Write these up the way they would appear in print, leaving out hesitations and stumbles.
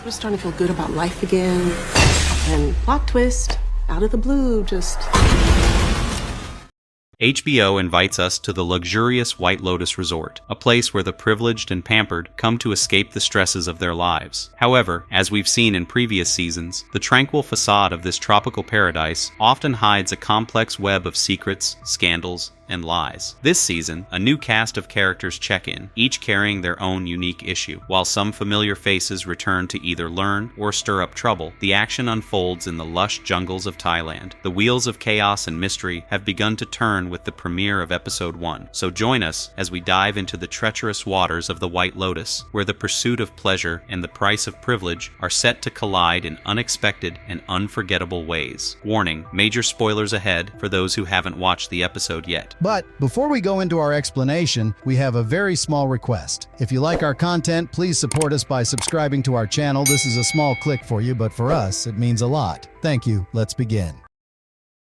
I'm just starting to feel good about life again. And plot twist, out of the blue, just... HBO invites us to the luxurious White Lotus Resort, a place where the privileged and pampered come to escape the stresses of their lives. However, as we've seen in previous seasons, the tranquil facade of this tropical paradise often hides a complex web of secrets, scandals, and lies. This season, a new cast of characters check in, each carrying their own unique issue. While some familiar faces return to either learn or stir up trouble, the action unfolds in the lush jungles of Thailand. The wheels of chaos and mystery have begun to turn with the premiere of Episode 1. So join us as we dive into the treacherous waters of the White Lotus, where the pursuit of pleasure and the price of privilege are set to collide in unexpected and unforgettable ways. Warning, major spoilers ahead for those who haven't watched the episode yet. But before we go into our explanation, we have a very small request. If you like our content, please support us by subscribing to our channel. This is a small click for you, but for us, it means a lot. Thank you. Let's begin.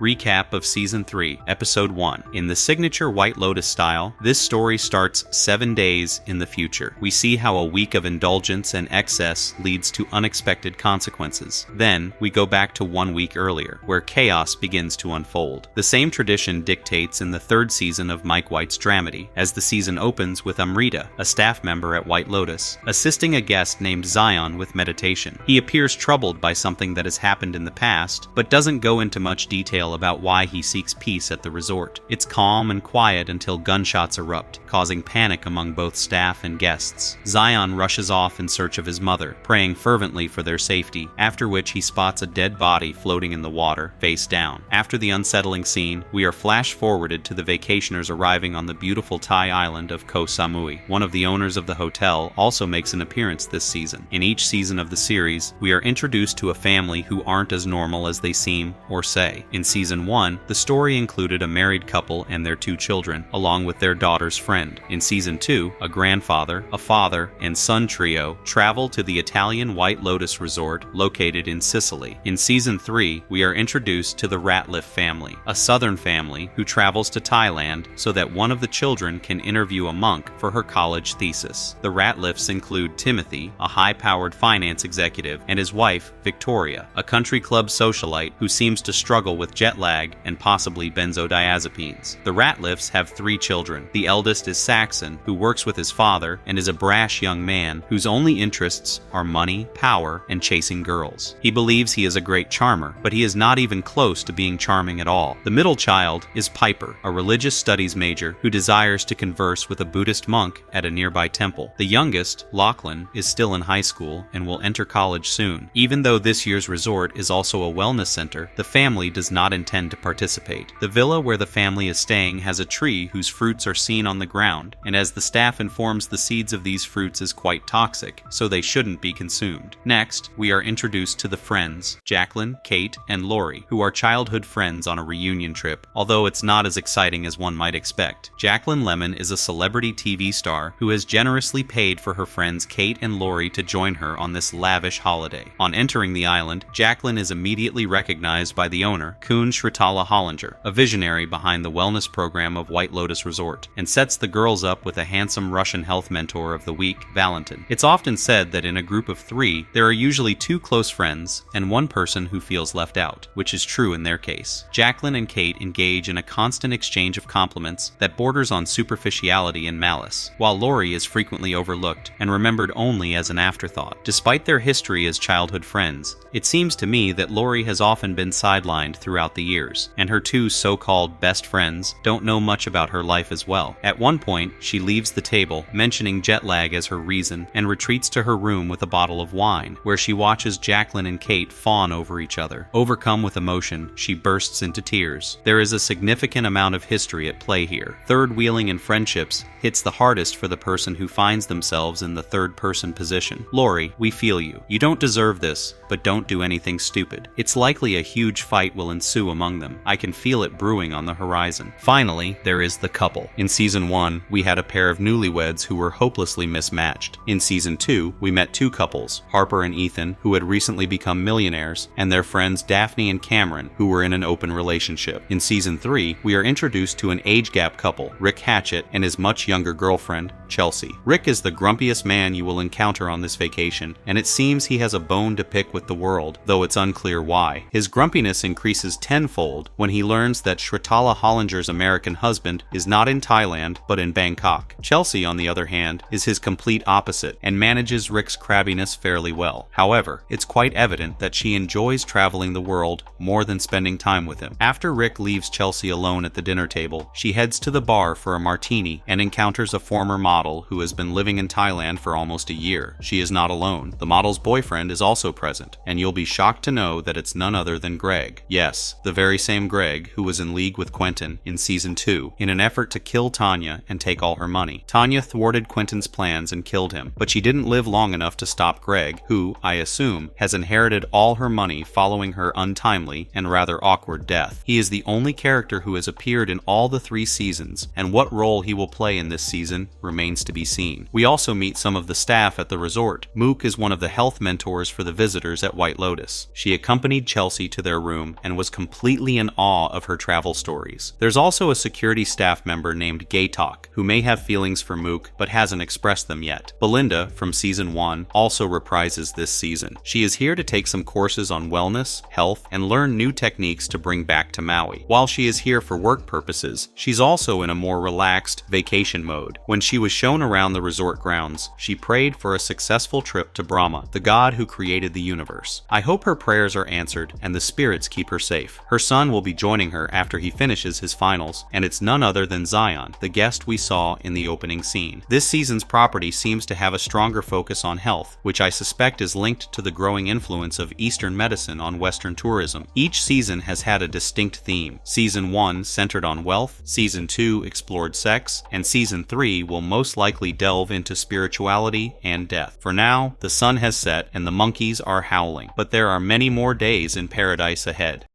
Recap of Season 3, Episode 1. In the signature White Lotus style, this story starts 7 days in the future. We see how a week of indulgence and excess leads to unexpected consequences. Then, we go back to 1 week earlier, where chaos begins to unfold. The same tradition dictates in the 3rd season of Mike White's dramedy, as the season opens with Amrita, a staff member at White Lotus, assisting a guest named Zion with meditation. He appears troubled by something that has happened in the past, but doesn't go into much detail about why he seeks peace at the resort. It's calm and quiet until gunshots erupt, causing panic among both staff and guests. Zion rushes off in search of his mother, praying fervently for their safety, after which he spots a dead body floating in the water, face down. After the unsettling scene, we are flash-forwarded to the vacationers arriving on the beautiful Thai island of Koh Samui. One of the owners of the hotel also makes an appearance this season. In each season of the series, we are introduced to a family who aren't as normal as they seem or say. In Season 1, the story included a married couple and their 2 children, along with their daughter's friend. In Season 2, a grandfather, a father, and son trio travel to the Italian White Lotus Resort located in Sicily. In Season 3, we are introduced to the Ratliff family, a southern family who travels to Thailand so that one of the children can interview a monk for her college thesis. The Ratliffs include Timothy, a high-powered finance executive, and his wife, Victoria, a country club socialite who seems to struggle with jet lag and possibly benzodiazepines. The Ratliffs have 3 children. The eldest is Saxon, who works with his father and is a brash young man whose only interests are money, power, and chasing girls. He believes he is a great charmer, but he is not even close to being charming at all. The middle child is Piper, a religious studies major who desires to converse with a Buddhist monk at a nearby temple. The youngest, Lachlan, is still in high school and will enter college soon. Even though this year's resort is also a wellness center, the family does not intend to participate. The villa where the family is staying has a tree whose fruits are seen on the ground, and as the staff informs, the seeds of these fruits is quite toxic, so they shouldn't be consumed. Next, we are introduced to the friends, Jacqueline, Kate, and Lori, who are childhood friends on a reunion trip, although it's not as exciting as one might expect. Jacqueline Lemon is a celebrity TV star who has generously paid for her friends Kate and Lori to join her on this lavish holiday. On entering the island, Jacqueline is immediately recognized by the owner, Kuhn Shritala Hollinger, a visionary behind the wellness program of White Lotus Resort, and sets the girls up with a handsome Russian health mentor of the week, Valentin. It's often said that in a group of 3, there are usually 2 close friends and 1 person who feels left out, which is true in their case. Jacqueline and Kate engage in a constant exchange of compliments that borders on superficiality and malice, while Lori is frequently overlooked and remembered only as an afterthought. Despite their history as childhood friends, it seems to me that Lori has often been sidelined throughout the years, and her 2 so-called best friends don't know much about her life as well. At one point, she leaves the table, mentioning jet lag as her reason, and retreats to her room with a bottle of wine, where she watches Jacqueline and Kate fawn over each other. Overcome with emotion, she bursts into tears. There is a significant amount of history at play here. Third-wheeling in friendships hits the hardest for the person who finds themselves in the third-person position. Lori, we feel you. You don't deserve this, but don't do anything stupid. It's likely a huge fight will ensue ensue among them. I can feel it brewing on the horizon. Finally, there is the couple. In Season 1, we had a pair of newlyweds who were hopelessly mismatched. In Season 2, we met two couples, Harper and Ethan, who had recently become millionaires, and their friends Daphne and Cameron, who were in an open relationship. In Season 3, we are introduced to an age gap couple, Rick Hatchett and his much younger girlfriend, Chelsea. Rick is the grumpiest man you will encounter on this vacation, and it seems he has a bone to pick with the world, though it's unclear why. His grumpiness increases tenfold when he learns that Shritala Hollinger's American husband is not in Thailand, but in Bangkok. Chelsea, on the other hand, is his complete opposite, and manages Rick's crabbiness fairly well. However, it's quite evident that she enjoys traveling the world more than spending time with him. After Rick leaves Chelsea alone at the dinner table, she heads to the bar for a martini and encounters a former model who has been living in Thailand for almost a year. She is not alone. The model's boyfriend is also present, and you'll be shocked to know that it's none other than Greg. Yes, the very same Greg who was in league with Quentin in Season 2 in an effort to kill Tanya and take all her money. Tanya thwarted Quentin's plans and killed him, but she didn't live long enough to stop Greg, who, I assume, has inherited all her money following her untimely and rather awkward death. He is the only character who has appeared in all the 3 seasons, and what role he will play in this season remains to be seen. We also meet some of the staff at the resort. Mook is one of the health mentors for the visitors at White Lotus. She accompanied Chelsea to their room and was completely in awe of her travel stories. There's also a security staff member named Gaytok, who may have feelings for Mook but hasn't expressed them yet. Belinda, from Season 1, also reprises this season. She is here to take some courses on wellness, health, and learn new techniques to bring back to Maui. While she is here for work purposes, she's also in a more relaxed vacation mode. When she was shown around the resort grounds, she prayed for a successful trip to Brahma, the god who created the universe. I hope her prayers are answered and the spirits keep her safe. Her son will be joining her after he finishes his finals, and it's none other than Zion, the guest we saw in the opening scene. This season's property seems to have a stronger focus on health, which I suspect is linked to the growing influence of Eastern medicine on Western tourism. Each season has had a distinct theme. Season 1 centered on wealth, Season 2 explored sex, and Season 3 will most likely delve into spirituality and death. For now, the sun has set and the monkeys are howling, but there are many more days in paradise ahead.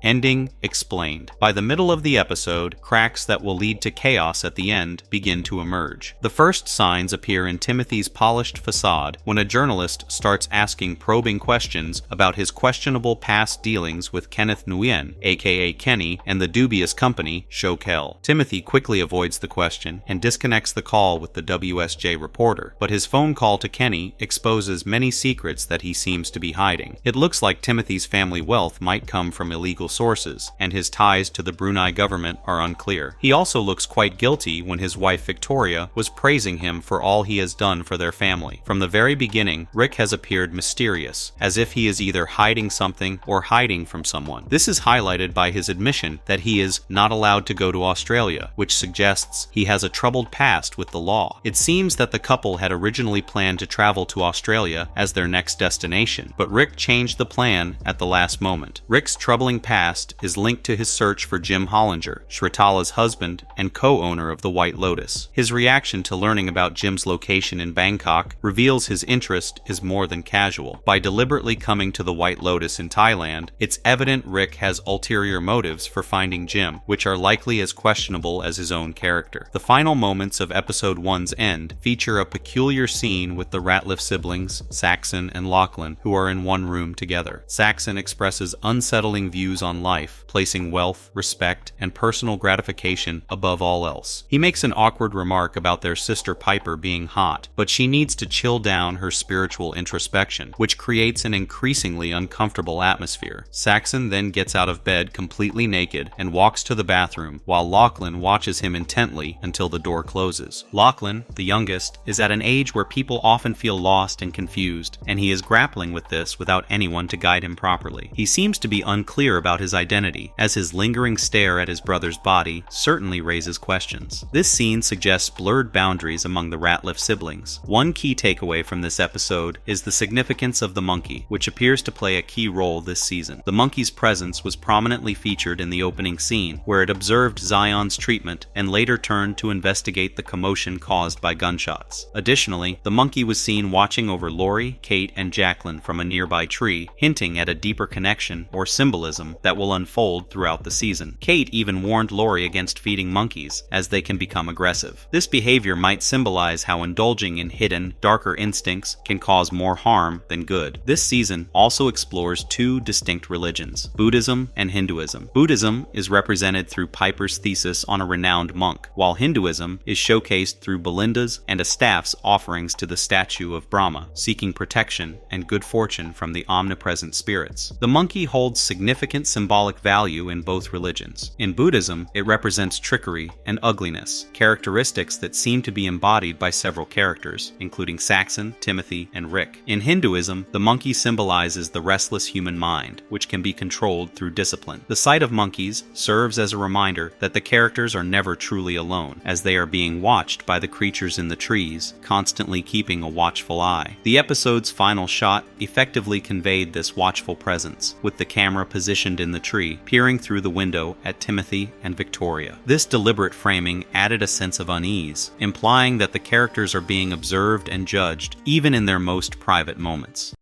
Ending explained. By the middle of the episode, cracks that will lead to chaos at the end begin to emerge. The first signs appear in Timothy's polished facade when a journalist starts asking probing questions about his questionable past dealings with Kenneth Nguyen, aka Kenny, and the dubious company, Shokel. Timothy quickly avoids the question and disconnects the call with the WSJ reporter, but his phone call to Kenny exposes many secrets that he seems to be hiding. It looks like Timothy's family wealth might come from illegal sources, and his ties to the Brunei government are unclear. He also looks quite guilty when his wife Victoria was praising him for all he has done for their family. From the very beginning, Rick has appeared mysterious, as if he is either hiding something or hiding from someone. This is highlighted by his admission that he is not allowed to go to Australia, which suggests he has a troubled past with the law. It seems that the couple had originally planned to travel to Australia as their next destination, but Rick changed the plan at the last moment. Rick's troubling past is linked to his search for Jim Hollinger, Shritala's husband and co-owner of the White Lotus. His reaction to learning about Jim's location in Bangkok reveals his interest is more than casual. By deliberately coming to the White Lotus in Thailand, it's evident Rick has ulterior motives for finding Jim, which are likely as questionable as his own character. The final moments of Episode 1's end feature a peculiar scene with the Ratliff siblings, Saxon and Lachlan, who are in one room together. Saxon expresses unsettling views on life, placing wealth, respect, and personal gratification above all else. He makes an awkward remark about their sister Piper being hot, but she needs to chill down her spiritual introspection, which creates an increasingly uncomfortable atmosphere. Saxon then gets out of bed completely naked and walks to the bathroom, while Lachlan watches him intently until the door closes. Lachlan, the youngest, is at an age where people often feel lost and confused, and he is grappling with this without anyone to guide him properly. He seems to be unclear about his identity, as his lingering stare at his brother's body certainly raises questions. This scene suggests blurred boundaries among the Ratliff siblings. One key takeaway from this episode is the significance of the monkey, which appears to play a key role this season. The monkey's presence was prominently featured in the opening scene, where it observed Zion's treatment and later turned to investigate the commotion caused by gunshots. Additionally, the monkey was seen watching over Lori, Kate, and Jacqueline from a nearby tree, hinting at a deeper connection or symbolism that that will unfold throughout the season. Kate even warned Lori against feeding monkeys, as they can become aggressive. This behavior might symbolize how indulging in hidden, darker instincts can cause more harm than good. This season also explores two distinct religions, Buddhism and Hinduism. Buddhism is represented through Piper's thesis on a renowned monk, while Hinduism is showcased through Belinda's and a staff's offerings to the statue of Brahma, seeking protection and good fortune from the omnipresent spirits. The monkey holds significant symbolic value in both religions. In Buddhism, it represents trickery and ugliness, characteristics that seem to be embodied by several characters, including Saxon, Timothy, and Rick. In Hinduism, the monkey symbolizes the restless human mind, which can be controlled through discipline. The sight of monkeys serves as a reminder that the characters are never truly alone, as they are being watched by the creatures in the trees, constantly keeping a watchful eye. The episode's final shot effectively conveyed this watchful presence, with the camera positioned in the tree, peering through the window at Timothy and Victoria. This deliberate framing added a sense of unease, implying that the characters are being observed and judged, even in their most private moments.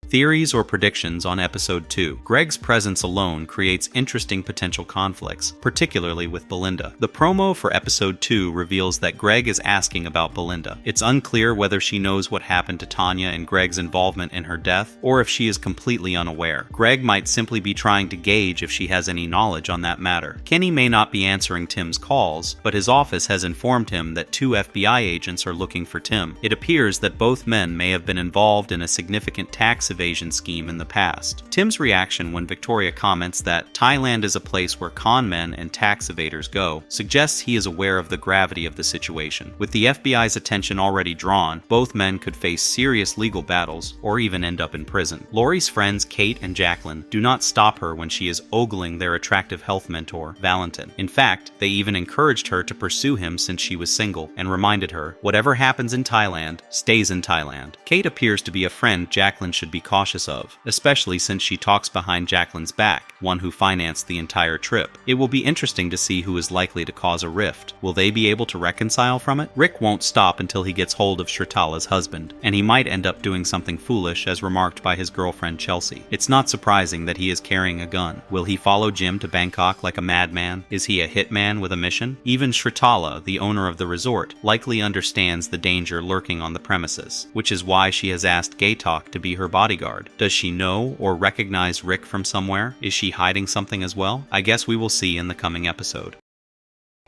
Theories or predictions on Episode 2. Greg's presence alone creates interesting potential conflicts, particularly with Belinda. The promo for Episode 2 reveals that Greg is asking about Belinda. It's unclear whether she knows what happened to Tanya and Greg's involvement in her death, or if she is completely unaware. Greg might simply be trying to gauge if she has any knowledge on that matter. Kenny may not be answering Tim's calls, but his office has informed him that 2 FBI agents are looking for Tim. It appears that both men may have been involved in a significant tax evasion scheme in the past. Tim's reaction when Victoria comments that Thailand is a place where con men and tax evaders go suggests he is aware of the gravity of the situation. With the FBI's attention already drawn, both men could face serious legal battles or even end up in prison. Lori's friends Kate and Jacqueline do not stop her when she is ogling their attractive health mentor, Valentin. In fact, they even encouraged her to pursue him since she was single and reminded her, whatever happens in Thailand, stays in Thailand. Kate appears to be a friend Jacqueline should be cautious of, especially since she talks behind Jacqueline's back, one who financed the entire trip. It will be interesting to see who is likely to cause a rift. Will they be able to reconcile from it? Rick won't stop until he gets hold of Shrtala's husband, and he might end up doing something foolish as remarked by his girlfriend Chelsea. It's not surprising that he is carrying a gun. Will he follow Jim to Bangkok like a madman? Is he a hitman with a mission? Even Shrtala, the owner of the resort, likely understands the danger lurking on the premises, which is why she has asked Gaytok to be her bodyguard. Does she know or recognize Rick from somewhere? Is she hiding something as well? I guess we will see in the coming episode.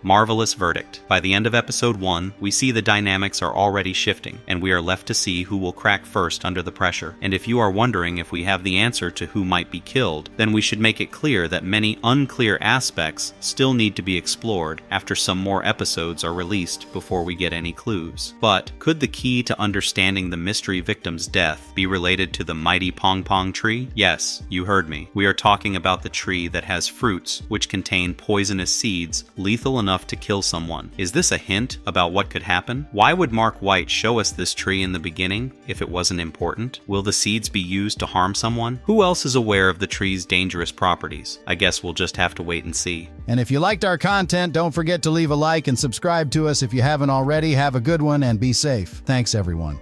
Marvelous verdict. By the end of Episode 1, we see the dynamics are already shifting, and we are left to see who will crack first under the pressure. And if you are wondering if we have the answer to who might be killed, then we should make it clear that many unclear aspects still need to be explored after some more episodes are released before we get any clues. But could the key to understanding the mystery victim's death be related to the mighty Pong Pong tree? Yes, you heard me. We are talking about the tree that has fruits which contain poisonous seeds lethal enough to kill someone. Is this a hint about what could happen? Why would Mark White show us this tree in the beginning if it wasn't important? Will the seeds be used to harm someone? Who else is aware of the tree's dangerous properties? I guess we'll just have to wait and see. And if you liked our content, don't forget to leave a like and subscribe to us if you haven't already. Have a good one and be safe. Thanks, everyone.